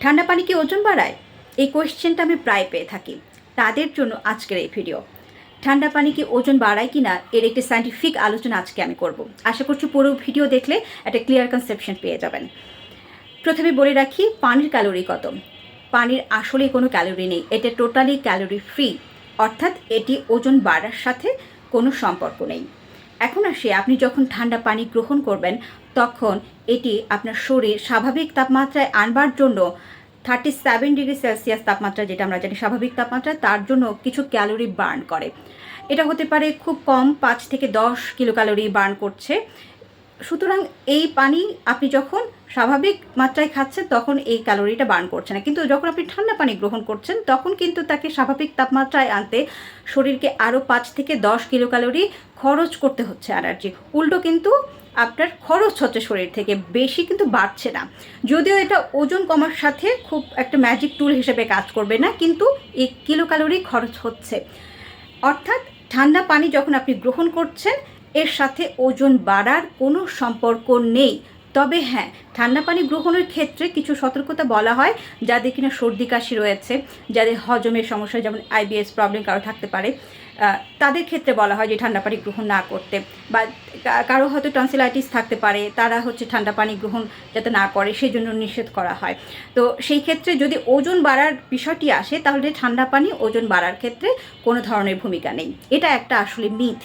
ঠান্ডা পানি কি ওজন বাড়ায়? এই কোয়েশ্চেনটা আমি প্রায় পেয়ে থাকি। তাদের জন্য আজকের এই ভিডিও। ঠান্ডা পানি কি ওজন বাড়ায় কি না এর একটি সায়েন্টিফিক আলোচনা আজকে আমি করব। আশা করছি পুরো ভিডিও দেখলে একটা ক্লিয়ার কনসেপশন পেয়ে যাবেন। প্রথমে বলে রাখি পানির ক্যালোরি কত। পানির আসলে কোনো ক্যালোরি নেই, এটা টোটালি ক্যালোরি ফ্রি, অর্থাৎ এটি ওজন বাড়ার সাথে কোনো সম্পর্ক নেই। এখন আসি, আপনি যখন ঠান্ডা পানি গ্রহণ করবেন তখন এটি আপনার শরীর স্বাভাবিক তাপমাত্রায় আনবার জন্য 37 ডিগ্রি সেলসিয়াস তাপমাত্রা, যেটা আমরা জানি স্বাভাবিক তাপমাত্রা, তার জন্য কিছু ক্যালোরি বার্ন করে। এটা হতে পারে খুব কম 5 থেকে 10 কিলো ক্যালোরি বার্ন করছে। সুতরাং এই পানি আপনি যখন স্বাভাবিক মাত্রায় খাচ্ছেন তখন এই ক্যালোরিটা বার্ন করছে না, কিন্তু যখন আপনি ঠান্ডা পানি গ্রহণ করছেন তখন কিন্তু তাকে স্বাভাবিক তাপমাত্রায় আনতে শরীরকে আরও 5 থেকে 10 কিলো ক্যালোরি খরচ করতে হচ্ছে এনার্জি। উল্টো কিন্তু আপনার খরচ হচ্ছে শরীর থেকে, বেশি কিন্তু বাড়ছে না। যদিও এটা ওজন কমার সাথে খুব একটা ম্যাজিক টুল হিসেবে কাজ করবে না, কিন্তু এই কিলো ক্যালোরি খরচ হচ্ছে। অর্থাৎ ঠান্ডা পানি যখন আপনি গ্রহণ করছেন এর সাথে ওজন বাড়ার কোনো সম্পর্ক নেই। তবে হ্যাঁ, ঠান্ডা পানি গ্রহণের ক্ষেত্রে কিছু সতর্কতা বলা হয়। যাদের কিনা সর্দি কাশি রয়েছে, যাদের হজমের সমস্যা যেমন আইবিএস প্রবলেম কারো থাকতে পারে, তাদের ক্ষেত্রে বলা হয় যে ঠান্ডা পানি গ্রহণ না করতে। বা কারো হয়তো টনসিলাইটিস থাকতে পারে, তারা ঠান্ডা পানি গ্রহণ যাতে না করে সেই জন্য নিষেধ করা হয়। তো সেই ক্ষেত্রে যদি ওজন বাড়ার বিষয়টি আসে তাহলে ঠান্ডা পানি ওজন বাড়ার ক্ষেত্রে কোনো ধরনের ভূমিকা নেই। এটা একটা আসলে মিথ।